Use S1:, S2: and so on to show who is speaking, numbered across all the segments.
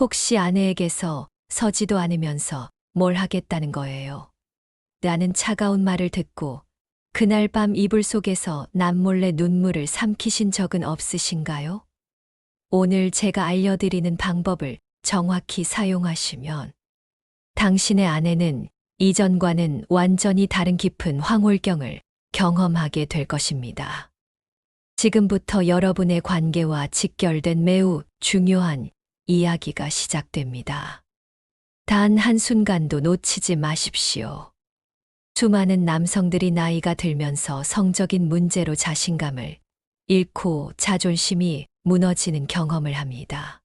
S1: 혹시 아내에게서 서지도 않으면서 뭘 하겠다는 거예요. 라는 차가운 말을 듣고 그날 밤 이불 속에서 남몰래 눈물을 삼키신 적은 없으신가요? 오늘 제가 알려드리는 방법을 정확히 사용하시면 당신의 아내는 이전과는 완전히 다른 깊은 황홀경을 경험하게 될 것입니다. 지금부터 여러분의 관계와 직결된 매우 중요한 이야기가 시작됩니다. 단 한순간도 놓치지 마십시오. 수많은 남성들이 나이가 들면서 성적인 문제로 자신감을 잃고 자존심이 무너지는 경험을 합니다.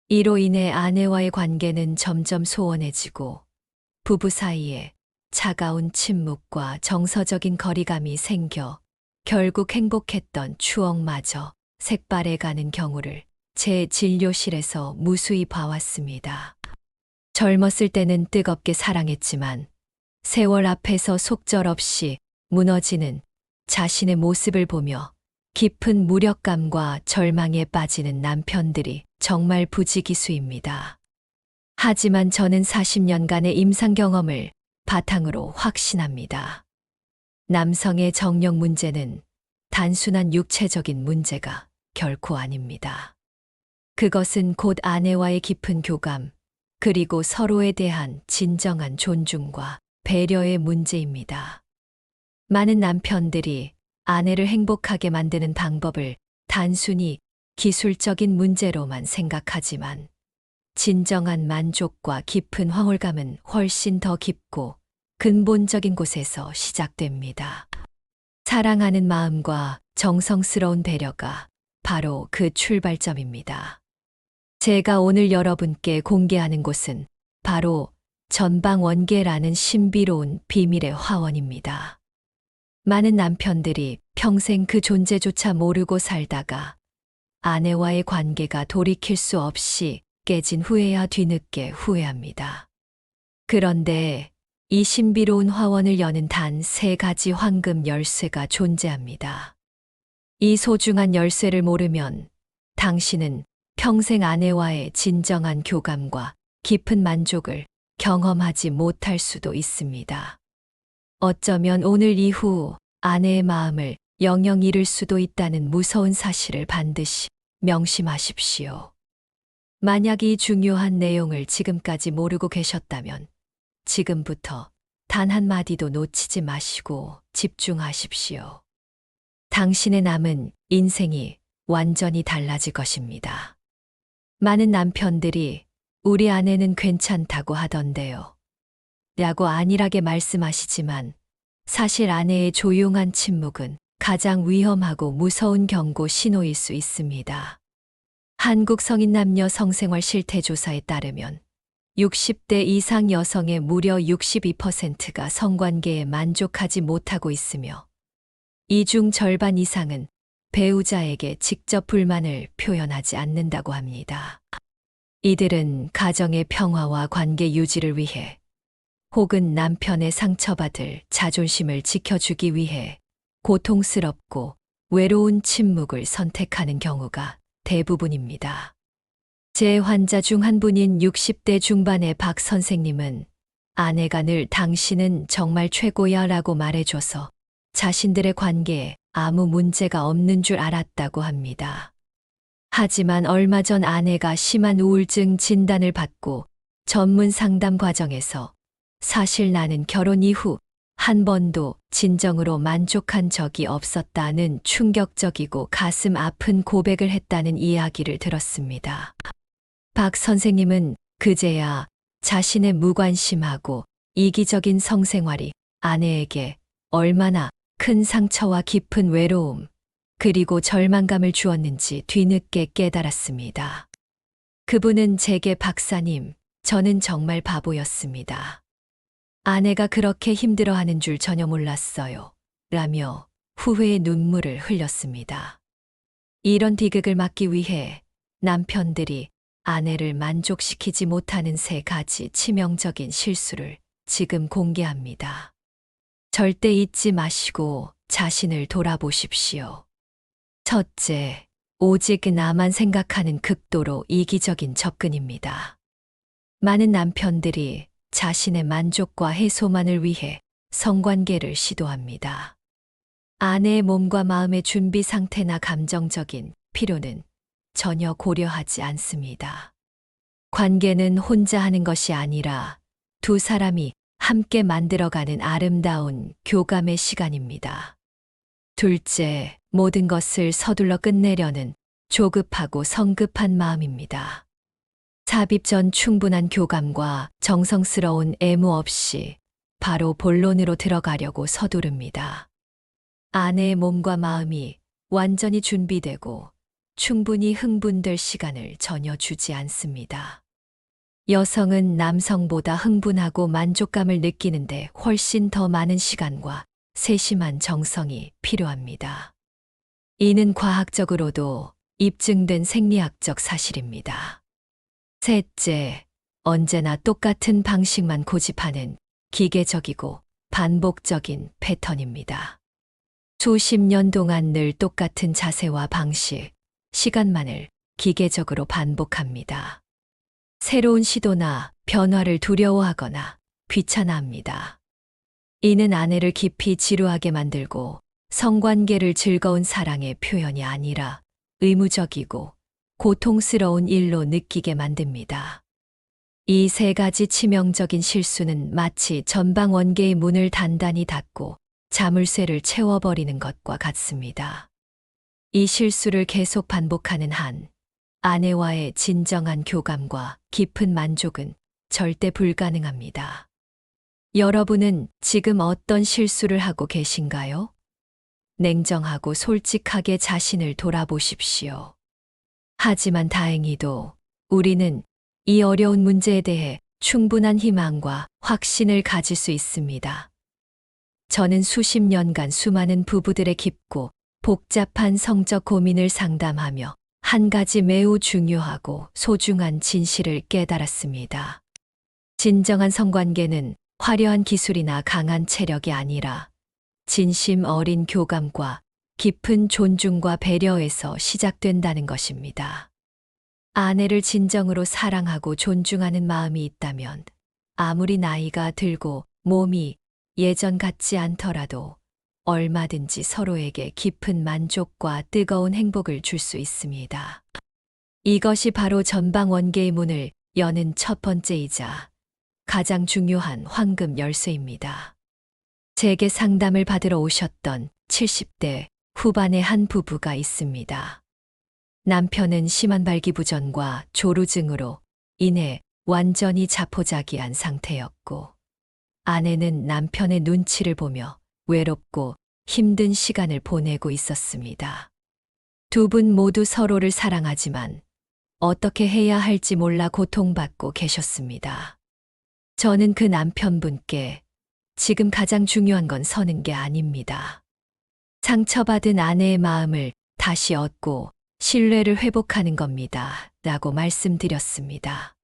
S1: 이로 인해 아내와의 관계는 점점 소원해지고 부부 사이에 차가운 침묵과 정서적인 거리감이 생겨 결국 행복했던 추억마저 색발해가는 경우를 제 진료실에서 무수히 봐왔습니다. 젊었을 때는 뜨겁게 사랑했지만 세월 앞에서 속절없이 무너지는 자신의 모습을 보며 깊은 무력감과 절망에 빠지는 남편들이 정말 부지기수입니다. 하지만 저는 40년간의 임상 경험을 바탕으로 확신합니다. 남성의 정력 문제는 단순한 육체적인 문제가 결코 아닙니다. 그것은 곧 아내와의 깊은 교감, 그리고 서로에 대한 진정한 존중과 배려의 문제입니다. 많은 남편들이 아내를 행복하게 만드는 방법을 단순히 기술적인 문제로만 생각하지만 진정한 만족과 깊은 황홀감은 훨씬 더 깊고 근본적인 곳에서 시작됩니다. 사랑하는 마음과 정성스러운 배려가 바로 그 출발점입니다. 제가 오늘 여러분께 공개하는 곳은 바로 전방원계라는 신비로운 비밀의 화원입니다. 많은 남편들이 평생 그 존재조차 모르고 살다가 아내와의 관계가 돌이킬 수 없이 깨진 후에야 뒤늦게 후회합니다. 그런데 이 신비로운 화원을 여는 단 3가지 황금 열쇠가 존재합니다. 이 소중한 열쇠를 모르면 당신은 평생 아내와의 진정한 교감과 깊은 만족을 경험하지 못할 수도 있습니다. 어쩌면 오늘 이후 아내의 마음을 영영 잃을 수도 있다는 무서운 사실을 반드시 명심하십시오. 만약 이 중요한 내용을 지금까지 모르고 계셨다면 지금부터 단 한마디도 놓치지 마시고 집중하십시오. 당신의 남은 인생이 완전히 달라질 것입니다. 많은 남편들이 우리 아내는 괜찮다고 하던데요. 라고 안일하게 말씀하시지만 사실 아내의 조용한 침묵은 가장 위험하고 무서운 경고 신호일 수 있습니다. 한국 성인 남녀 성생활 실태 조사에 따르면 60대 이상 여성의 무려 62%가 성관계에 만족하지 못하고 있으며 이 중 절반 이상은 배우자에게 직접 불만을 표현하지 않는다고 합니다. 이들은 가정의 평화와 관계 유지를 위해 혹은 남편의 상처받을 자존심을 지켜주기 위해 고통스럽고 외로운 침묵을 선택하는 경우가 대부분입니다. 제 환자 중 한 분인 60대 중반의 박 선생님은 아내가 늘 당신은 정말 최고야 라고 말해줘서 자신들의 관계에 아무 문제가 없는 줄 알았다고 합니다. 하지만 얼마 전 아내가 심한 우울증 진단을 받고 전문 상담 과정에서 사실 나는 결혼 이후 한 번도 진정으로 만족한 적이 없었다는 충격적이고 가슴 아픈 고백을 했다는 이야기를 들었습니다. 박 선생님은 그제야 자신의 무관심하고 이기적인 성생활이 아내에게 얼마나 큰 상처와 깊은 외로움, 그리고 절망감을 주었는지 뒤늦게 깨달았습니다. 그분은 제게 박사님, 저는 정말 바보였습니다. 아내가 그렇게 힘들어하는 줄 전혀 몰랐어요. 라며 후회의 눈물을 흘렸습니다. 이런 비극을 막기 위해 남편들이 아내를 만족시키지 못하는 3가지 치명적인 실수를 지금 공개합니다. 절대 잊지 마시고 자신을 돌아보십시오. 첫째, 오직 나만 생각하는 극도로 이기적인 접근입니다. 많은 남편들이 자신의 만족과 해소만을 위해 성관계를 시도합니다. 아내의 몸과 마음의 준비 상태나 감정적인 필요는 전혀 고려하지 않습니다. 관계는 혼자 하는 것이 아니라 두 사람이 함께 만들어가는 아름다운 교감의 시간입니다. 둘째, 모든 것을 서둘러 끝내려는 조급하고 성급한 마음입니다. 삽입 전 충분한 교감과 정성스러운 애무 없이 바로 본론으로 들어가려고 서두릅니다. 아내의 몸과 마음이 완전히 준비되고 충분히 흥분될 시간을 전혀 주지 않습니다. 여성은 남성보다 흥분하고 만족감을 느끼는데 훨씬 더 많은 시간과 세심한 정성이 필요합니다. 이는 과학적으로도 입증된 생리학적 사실입니다. 셋째, 언제나 똑같은 방식만 고집하는 기계적이고 반복적인 패턴입니다. 수십 년 동안 늘 똑같은 자세와 방식, 시간만을 기계적으로 반복합니다. 새로운 시도나 변화를 두려워하거나 귀찮아합니다. 이는 아내를 깊이 지루하게 만들고 성관계를 즐거운 사랑의 표현이 아니라 의무적이고 고통스러운 일로 느끼게 만듭니다. 이 세 가지 치명적인 실수는 마치 전방 원계의 문을 단단히 닫고 자물쇠를 채워버리는 것과 같습니다. 이 실수를 계속 반복하는 한 아내와의 진정한 교감과 깊은 만족은 절대 불가능합니다. 여러분은 지금 어떤 실수를 하고 계신가요? 냉정하고 솔직하게 자신을 돌아보십시오. 하지만 다행히도 우리는 이 어려운 문제에 대해 충분한 희망과 확신을 가질 수 있습니다. 저는 수십 년간 수많은 부부들의 깊고 복잡한 성적 고민을 상담하며 한 가지 매우 중요하고 소중한 진실을 깨달았습니다. 진정한 성관계는 화려한 기술이나 강한 체력이 아니라 진심 어린 교감과 깊은 존중과 배려에서 시작된다는 것입니다. 아내를 진정으로 사랑하고 존중하는 마음이 있다면 아무리 나이가 들고 몸이 예전 같지 않더라도 얼마든지 서로에게 깊은 만족과 뜨거운 행복을 줄 수 있습니다. 이것이 바로 전방 원계의 문을 여는 첫 번째이자 가장 중요한 황금 열쇠입니다. 제게 상담을 받으러 오셨던 70대 후반의 한 부부가 있습니다. 남편은 심한 발기부전과 조루증으로 인해 완전히 자포자기한 상태였고, 아내는 남편의 눈치를 보며 외롭고 힘든 시간을 보내고 있었습니다. 두 분 모두 서로를 사랑하지만 어떻게 해야 할지 몰라 고통받고 계셨습니다. 저는 그 남편분께 지금 가장 중요한 건 서는 게 아닙니다. 상처받은 아내의 마음을 다시 얻고 신뢰를 회복하는 겁니다. 라고 말씀드렸습니다.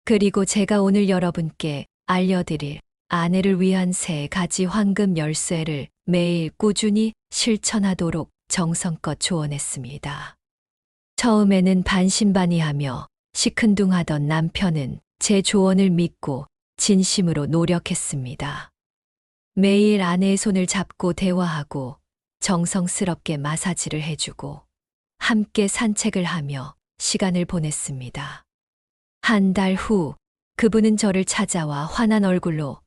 S1: 그리고 제가 오늘 여러분께 알려드릴 아내를 위한 세 가지 황금 열쇠를 매일 꾸준히 실천하도록 정성껏 조언했습니다. 처음에는 반신반의하며 시큰둥하던 남편은 제 조언을 믿고 진심으로 노력했습니다. 매일 아내의 손을 잡고 대화하고 정성스럽게 마사지를 해주고 함께 산책을 하며 시간을 보냈습니다. 한 달 후 그분은 저를 찾아와 환한 얼굴로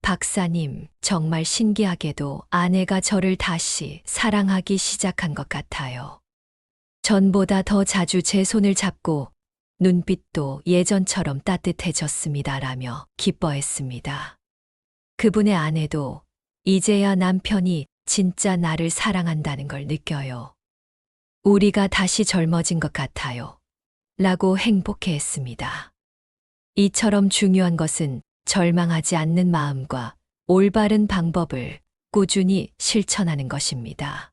S1: 박사님, 정말 신기하게도 아내가 저를 다시 사랑하기 시작한 것 같아요. 전보다 더 자주 제 손을 잡고 눈빛도 예전처럼 따뜻해졌습니다라며 기뻐했습니다. 그분의 아내도 이제야 남편이 진짜 나를 사랑한다는 걸 느껴요. 우리가 다시 젊어진 것 같아요. 라고 행복해했습니다. 이처럼 중요한 것은 절망하지 않는 마음과 올바른 방법을 꾸준히 실천하는 것입니다.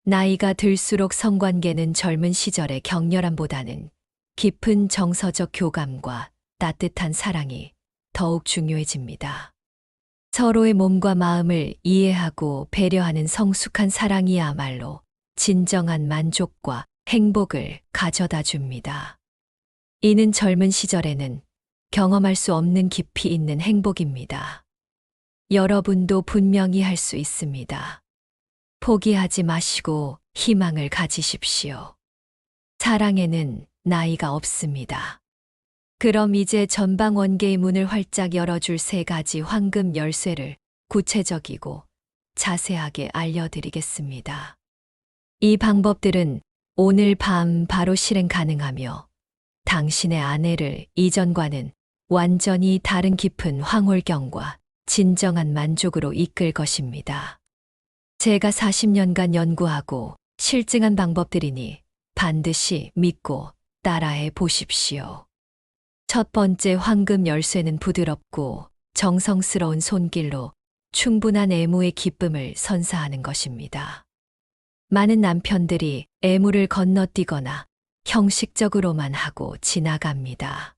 S1: 나이가 들수록 성관계는 젊은 시절의 격렬함보다는 깊은 정서적 교감과 따뜻한 사랑이 더욱 중요해집니다. 서로의 몸과 마음을 이해하고 배려하는 성숙한 사랑이야말로 진정한 만족과 행복을 가져다 줍니다. 이는 젊은 시절에는 경험할 수 없는 깊이 있는 행복입니다. 여러분도 분명히 할 수 있습니다. 포기하지 마시고 희망을 가지십시오. 사랑에는 나이가 없습니다. 그럼 이제 전방 원계의 문을 활짝 열어줄 3가지 황금 열쇠를 구체적이고 자세하게 알려드리겠습니다. 이 방법들은 오늘 밤 바로 실행 가능하며 당신의 아내를 이전과는 완전히 다른 깊은 황홀경과 진정한 만족으로 이끌 것입니다. 제가 40년간 연구하고 실증한 방법들이니 반드시 믿고 따라해 보십시오. 첫 번째 황금 열쇠는 부드럽고 정성스러운 손길로 충분한 애무의 기쁨을 선사하는 것입니다. 많은 남편들이 애무를 건너뛰거나 형식적으로만 하고 지나갑니다.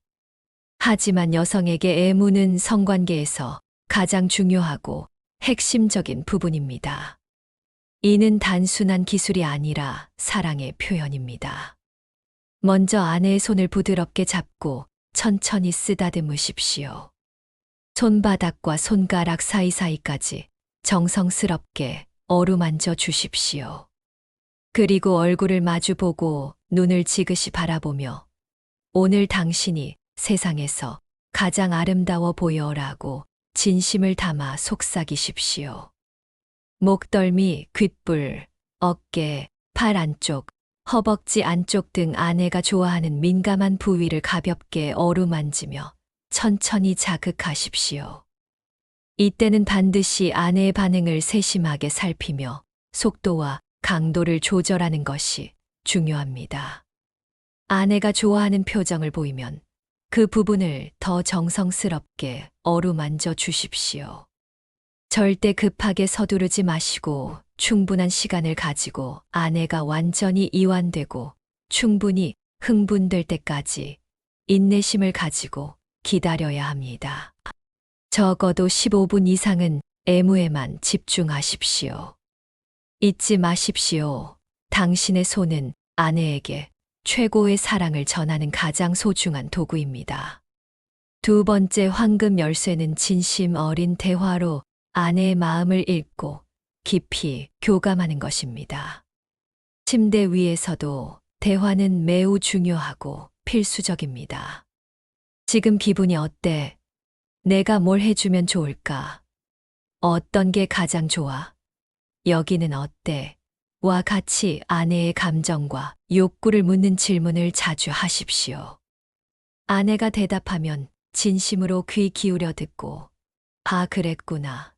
S1: 하지만 여성에게 애무는 성관계에서 가장 중요하고 핵심적인 부분입니다. 이는 단순한 기술이 아니라 사랑의 표현입니다. 먼저 아내의 손을 부드럽게 잡고 천천히 쓰다듬으십시오. 손바닥과 손가락 사이사이까지 정성스럽게 어루만져 주십시오. 그리고 얼굴을 마주보고 눈을 지그시 바라보며 오늘 당신이 세상에서 가장 아름다워 보여라고 진심을 담아 속삭이십시오. 목덜미, 귓불, 어깨, 팔 안쪽, 허벅지 안쪽 등 아내가 좋아하는 민감한 부위를 가볍게 어루만지며 천천히 자극하십시오. 이때는 반드시 아내의 반응을 세심하게 살피며 속도와 강도를 조절하는 것이 중요합니다. 아내가 좋아하는 표정을 보이면 그 부분을 더 정성스럽게 어루만져 주십시오. 절대 급하게 서두르지 마시고 충분한 시간을 가지고 아내가 완전히 이완되고 충분히 흥분될 때까지 인내심을 가지고 기다려야 합니다. 적어도 15분 이상은 애무에만 집중하십시오. 잊지 마십시오. 당신의 손은 아내에게 최고의 사랑을 전하는 가장 소중한 도구입니다. 두 번째 황금 열쇠는 진심 어린 대화로 아내의 마음을 읽고 깊이 교감하는 것입니다. 침대 위에서도 대화는 매우 중요하고 필수적입니다. 지금 기분이 어때? 내가 뭘 해주면 좋을까? 어떤 게 가장 좋아? 여기는 어때? 와 같이 아내의 감정과 욕구를 묻는 질문을 자주 하십시오. 아내가 대답하면 진심으로 귀 기울여 듣고 아, 그랬구나.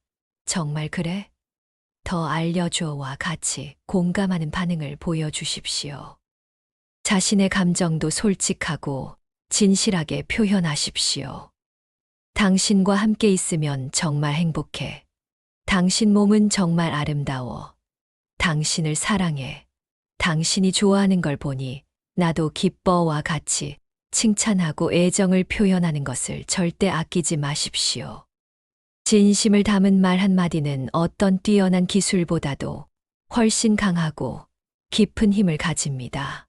S1: 정말 그래? 더 알려줘와 같이 공감하는 반응을 보여주십시오. 자신의 감정도 솔직하고 진실하게 표현하십시오. 당신과 함께 있으면 정말 행복해. 당신 몸은 정말 아름다워. 당신을 사랑해. 당신이 좋아하는 걸 보니 나도 기뻐와 같이 칭찬하고 애정을 표현하는 것을 절대 아끼지 마십시오. 진심을 담은 말 한마디는 어떤 뛰어난 기술보다도 훨씬 강하고 깊은 힘을 가집니다.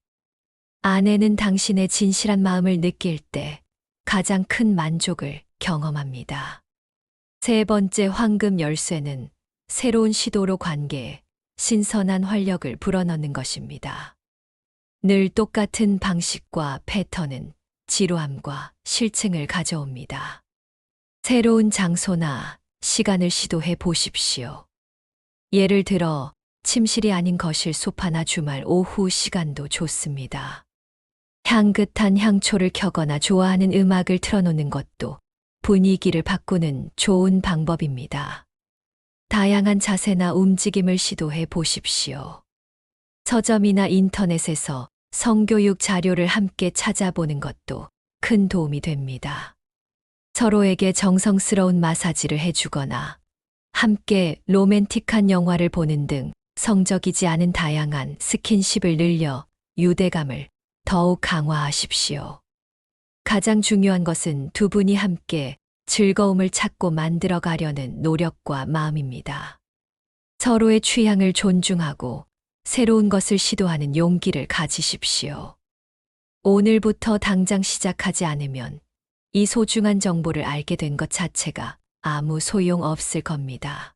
S1: 아내는 당신의 진실한 마음을 느낄 때 가장 큰 만족을 경험합니다. 세 번째 황금 열쇠는 새로운 시도로 관계에 신선한 활력을 불어넣는 것입니다. 늘 똑같은 방식과 패턴은 지루함과 실증을 가져옵니다. 새로운 장소나 시간을 시도해 보십시오. 예를 들어 침실이 아닌 거실 소파나 주말 오후 시간도 좋습니다. 향긋한 향초를 켜거나 좋아하는 음악을 틀어놓는 것도 분위기를 바꾸는 좋은 방법입니다. 다양한 자세나 움직임을 시도해 보십시오. 서점이나 인터넷에서 성교육 자료를 함께 찾아보는 것도 큰 도움이 됩니다. 서로에게 정성스러운 마사지를 해주거나 함께 로맨틱한 영화를 보는 등 성적이지 않은 다양한 스킨십을 늘려 유대감을 더욱 강화하십시오. 가장 중요한 것은 두 분이 함께 즐거움을 찾고 만들어 가려는 노력과 마음입니다. 서로의 취향을 존중하고 새로운 것을 시도하는 용기를 가지십시오. 오늘부터 당장 시작하지 않으면 이 소중한 정보를 알게 된 것 자체가 아무 소용 없을 겁니다.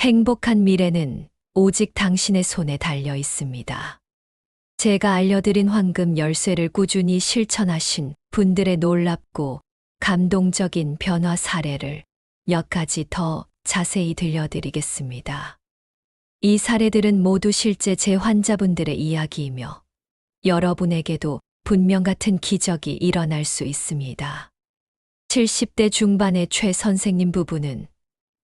S1: 행복한 미래는 오직 당신의 손에 달려 있습니다. 제가 알려드린 황금 열쇠를 꾸준히 실천하신 분들의 놀랍고 감동적인 변화 사례를 몇 가지 더 자세히 들려드리겠습니다. 이 사례들은 모두 실제 제 환자분들의 이야기이며 여러분에게도 분명 같은 기적이 일어날 수 있습니다. 70대 중반의 최 선생님 부부는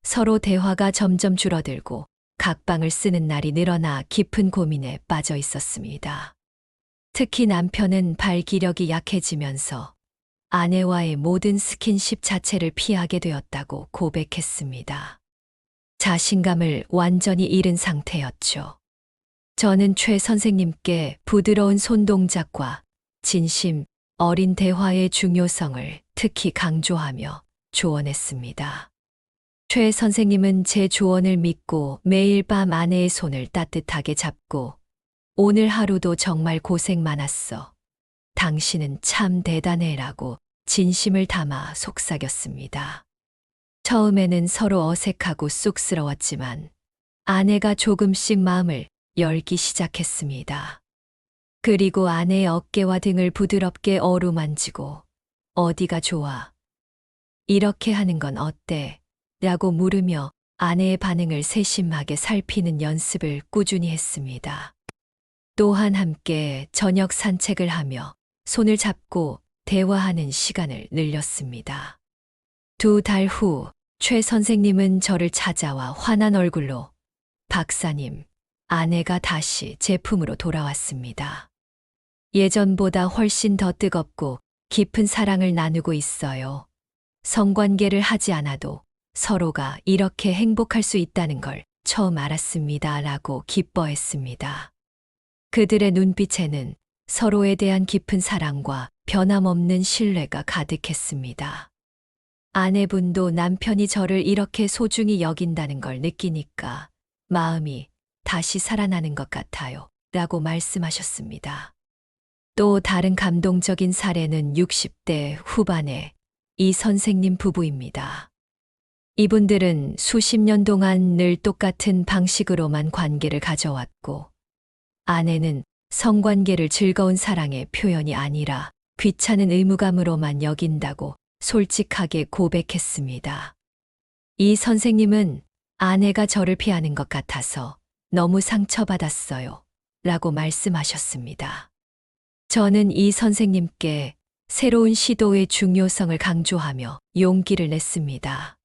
S1: 서로 대화가 점점 줄어들고 각방을 쓰는 날이 늘어나 깊은 고민에 빠져 있었습니다. 특히 남편은 발기력이 약해지면서 아내와의 모든 스킨십 자체를 피하게 되었다고 고백했습니다. 자신감을 완전히 잃은 상태였죠. 저는 최 선생님께 부드러운 손동작과 진심 어린 대화의 중요성을 특히 강조하며 조언했습니다. 최 선생님은 제 조언을 믿고 매일 밤 아내의 손을 따뜻하게 잡고 오늘 하루도 정말 고생 많았어. 당신은 참 대단해라고 진심을 담아 속삭였습니다. 처음에는 서로 어색하고 쑥스러웠지만 아내가 조금씩 마음을 열기 시작했습니다. 그리고 아내의 어깨와 등을 부드럽게 어루만지고 어디가 좋아? 이렇게 하는 건 어때? 라고 물으며 아내의 반응을 세심하게 살피는 연습을 꾸준히 했습니다. 또한 함께 저녁 산책을 하며 손을 잡고 대화하는 시간을 늘렸습니다. 2달 후 최 선생님은 저를 찾아와 환한 얼굴로 박사님, 아내가 다시 제품으로 돌아왔습니다. 예전보다 훨씬 더 뜨겁고 깊은 사랑을 나누고 있어요. 성관계를 하지 않아도 서로가 이렇게 행복할 수 있다는 걸 처음 알았습니다. 라고 기뻐했습니다. 그들의 눈빛에는 서로에 대한 깊은 사랑과 변함없는 신뢰가 가득했습니다. 아내분도 남편이 저를 이렇게 소중히 여긴다는 걸 느끼니까 마음이 다시 살아나는 것 같아요. 라고 말씀하셨습니다. 또 다른 감동적인 사례는 60대 후반의 이 선생님 부부입니다. 이분들은 수십 년 동안 늘 똑같은 방식으로만 관계를 가져왔고, 아내는 성관계를 즐거운 사랑의 표현이 아니라 귀찮은 의무감으로만 여긴다고 솔직하게 고백했습니다. 이 선생님은 아내가 저를 피하는 것 같아서 너무 상처받았어요. 라고 말씀하셨습니다. 저는 이 선생님께 새로운 시도의 중요성을 강조하며 용기를 냈습니다.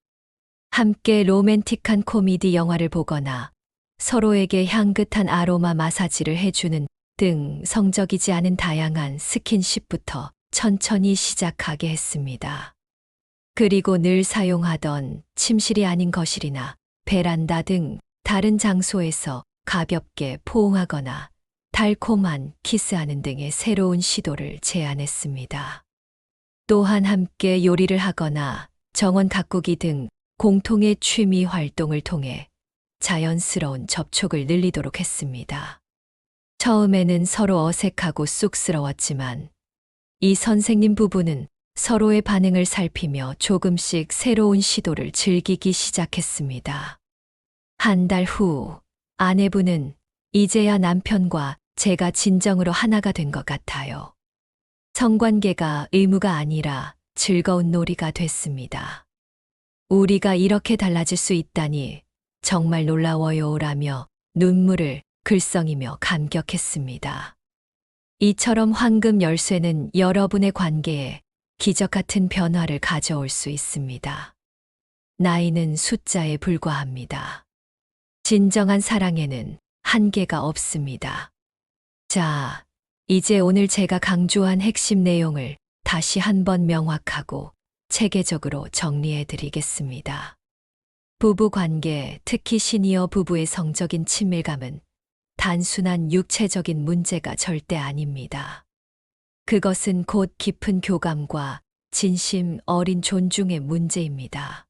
S1: 함께 로맨틱한 코미디 영화를 보거나 서로에게 향긋한 아로마 마사지를 해주는 등 성적이지 않은 다양한 스킨십부터 천천히 시작하게 했습니다. 그리고 늘 사용하던 침실이 아닌 거실이나 베란다 등 다른 장소에서 가볍게 포옹하거나 달콤한 키스하는 등의 새로운 시도를 제안했습니다. 또한 함께 요리를 하거나 정원 가꾸기 등 공통의 취미 활동을 통해 자연스러운 접촉을 늘리도록 했습니다. 처음에는 서로 어색하고 쑥스러웠지만 이 선생님 부부는 서로의 반응을 살피며 조금씩 새로운 시도를 즐기기 시작했습니다. 한 달 후 아내분은 이제야 남편과 제가 진정으로 하나가 된 것 같아요. 성관계가 의무가 아니라 즐거운 놀이가 됐습니다. 우리가 이렇게 달라질 수 있다니 정말 놀라워요 라며 눈물을 글썽이며 감격했습니다. 이처럼 황금 열쇠는 여러분의 관계에 기적 같은 변화를 가져올 수 있습니다. 나이는 숫자에 불과합니다. 진정한 사랑에는 한계가 없습니다. 자, 이제 오늘 제가 강조한 핵심 내용을 다시 한번 명확하고 체계적으로 정리해 드리겠습니다. 부부 관계, 특히 시니어 부부의 성적인 친밀감은 단순한 육체적인 문제가 절대 아닙니다. 그것은 곧 깊은 교감과 진심 어린 존중의 문제입니다.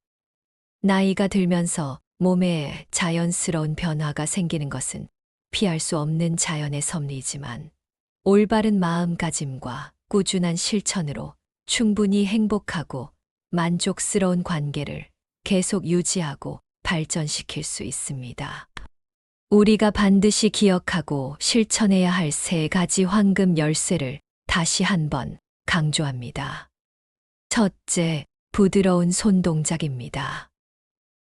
S1: 나이가 들면서 몸에 자연스러운 변화가 생기는 것은 피할 수 없는 자연의 섭리지만 올바른 마음가짐과 꾸준한 실천으로 충분히 행복하고 만족스러운 관계를 계속 유지하고 발전시킬 수 있습니다. 우리가 반드시 기억하고 실천해야 할 세 가지 황금 열쇠를 다시 한번 강조합니다. 첫째, 부드러운 손동작입니다.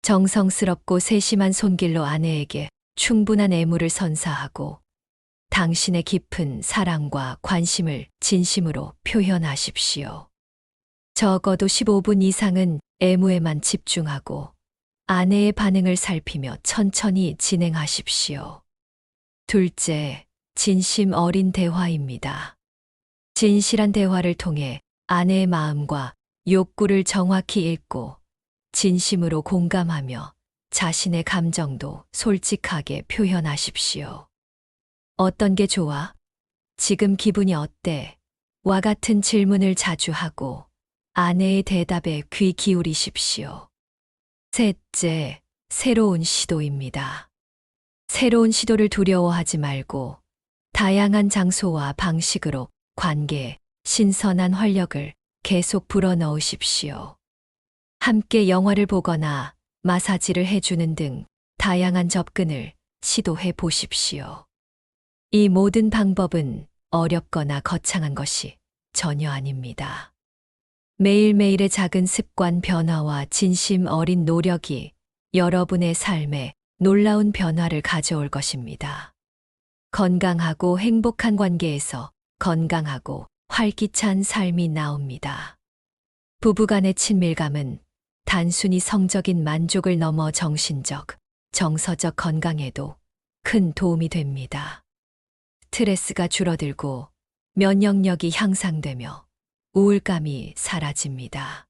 S1: 정성스럽고 세심한 손길로 아내에게 충분한 애무를 선사하고 당신의 깊은 사랑과 관심을 진심으로 표현하십시오. 적어도 15분 이상은 애무에만 집중하고 아내의 반응을 살피며 천천히 진행하십시오. 둘째, 진심 어린 대화입니다. 진실한 대화를 통해 아내의 마음과 욕구를 정확히 읽고 진심으로 공감하며 자신의 감정도 솔직하게 표현하십시오. 어떤 게 좋아? 지금 기분이 어때? 와 같은 질문을 자주 하고 아내의 대답에 귀 기울이십시오. 셋째, 새로운 시도입니다. 새로운 시도를 두려워하지 말고 다양한 장소와 방식으로 관계에 신선한 활력을 계속 불어넣으십시오. 함께 영화를 보거나 마사지를 해주는 등 다양한 접근을 시도해 보십시오. 이 모든 방법은 어렵거나 거창한 것이 전혀 아닙니다. 매일매일의 작은 습관 변화와 진심 어린 노력이 여러분의 삶에 놀라운 변화를 가져올 것입니다. 건강하고 행복한 관계에서 건강하고 활기찬 삶이 나옵니다. 부부간의 친밀감은 단순히 성적인 만족을 넘어 정신적, 정서적 건강에도 큰 도움이 됩니다. 스트레스가 줄어들고 면역력이 향상되며 우울감이 사라집니다.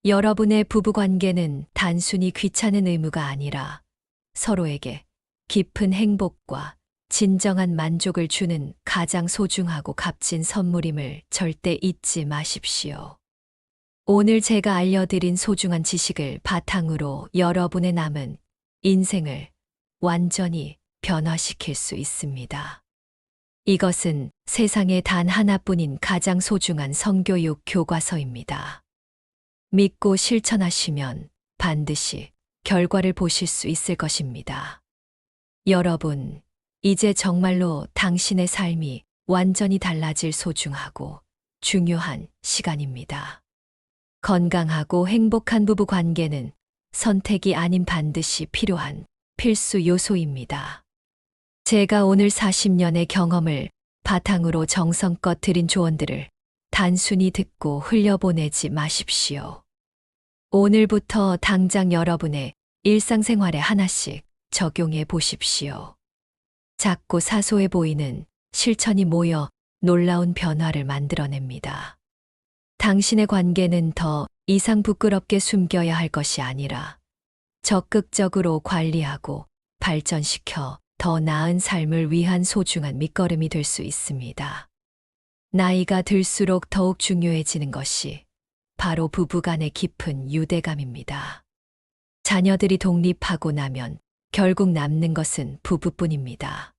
S1: 여러분의 부부관계는 단순히 귀찮은 의무가 아니라 서로에게 깊은 행복과 진정한 만족을 주는 가장 소중하고 값진 선물임을 절대 잊지 마십시오. 오늘 제가 알려드린 소중한 지식을 바탕으로 여러분의 남은 인생을 완전히 변화시킬 수 있습니다. 이것은 세상에 단 하나뿐인 가장 소중한 성교육 교과서입니다. 믿고 실천하시면 반드시 결과를 보실 수 있을 것입니다. 여러분, 이제 정말로 당신의 삶이 완전히 달라질 소중하고 중요한 시간입니다. 건강하고 행복한 부부 관계는 선택이 아닌 반드시 필요한 필수 요소입니다. 제가 오늘 40년의 경험을 바탕으로 정성껏 드린 조언들을 단순히 듣고 흘려보내지 마십시오. 오늘부터 당장 여러분의 일상생활에 하나씩 적용해 보십시오. 작고 사소해 보이는 실천이 모여 놀라운 변화를 만들어냅니다. 당신의 관계는 더 이상 부끄럽게 숨겨야 할 것이 아니라 적극적으로 관리하고 발전시켜 더 나은 삶을 위한 소중한 밑거름이 될 수 있습니다. 나이가 들수록 더욱 중요해지는 것이 바로 부부간의 깊은 유대감입니다. 자녀들이 독립하고 나면 결국 남는 것은 부부뿐입니다.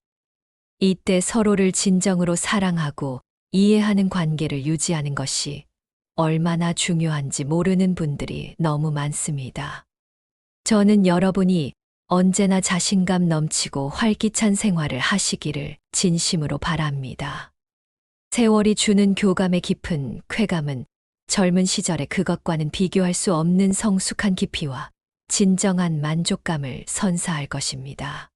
S1: 이때 서로를 진정으로 사랑하고 이해하는 관계를 유지하는 것이 얼마나 중요한지 모르는 분들이 너무 많습니다. 저는 여러분이 언제나 자신감 넘치고 활기찬 생활을 하시기를 진심으로 바랍니다. 세월이 주는 교감의 깊은 쾌감은 젊은 시절의 그것과는 비교할 수 없는 성숙한 깊이와 진정한 만족감을 선사할 것입니다.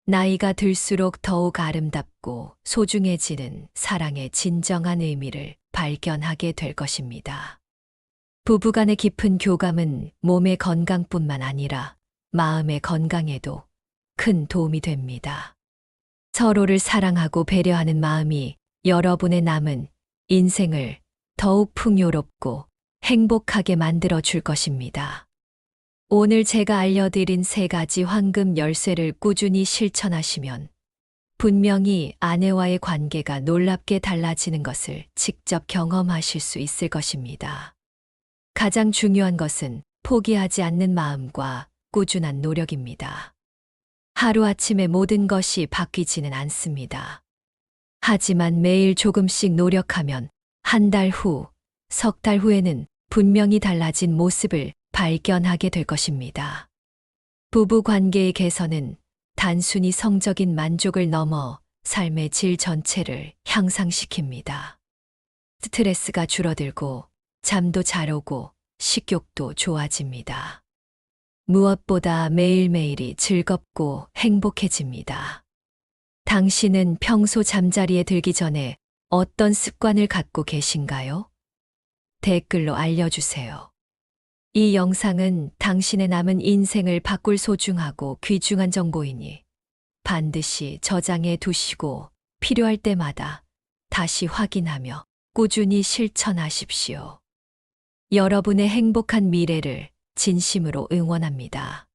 S1: 나이가 들수록 더욱 아름답고 소중해지는 사랑의 진정한 의미를 발견하게 될 것입니다. 부부간의 깊은 교감은 몸의 건강뿐만 아니라 마음의 건강에도 큰 도움이 됩니다. 서로를 사랑하고 배려하는 마음이 여러분의 남은 인생을 더욱 풍요롭고 행복하게 만들어 줄 것입니다. 오늘 제가 알려드린 3가지 황금 열쇠를 꾸준히 실천하시면 분명히 아내와의 관계가 놀랍게 달라지는 것을 직접 경험하실 수 있을 것입니다. 가장 중요한 것은 포기하지 않는 마음과 꾸준한 노력입니다. 하루아침에 모든 것이 바뀌지는 않습니다. 하지만 매일 조금씩 노력하면 한 달 후, 석 달 후에는 분명히 달라진 모습을 발견하게 될 것입니다. 부부 관계의 개선은 단순히 성적인 만족을 넘어 삶의 질 전체를 향상시킵니다. 스트레스가 줄어들고 잠도 잘 오고 식욕도 좋아집니다. 무엇보다 매일매일이 즐겁고 행복해집니다. 당신은 평소 잠자리에 들기 전에 어떤 습관을 갖고 계신가요? 댓글로 알려주세요. 이 영상은 당신의 남은 인생을 바꿀 소중하고 귀중한 정보이니 반드시 저장해 두시고 필요할 때마다 다시 확인하며 꾸준히 실천하십시오. 여러분의 행복한 미래를 진심으로 응원합니다.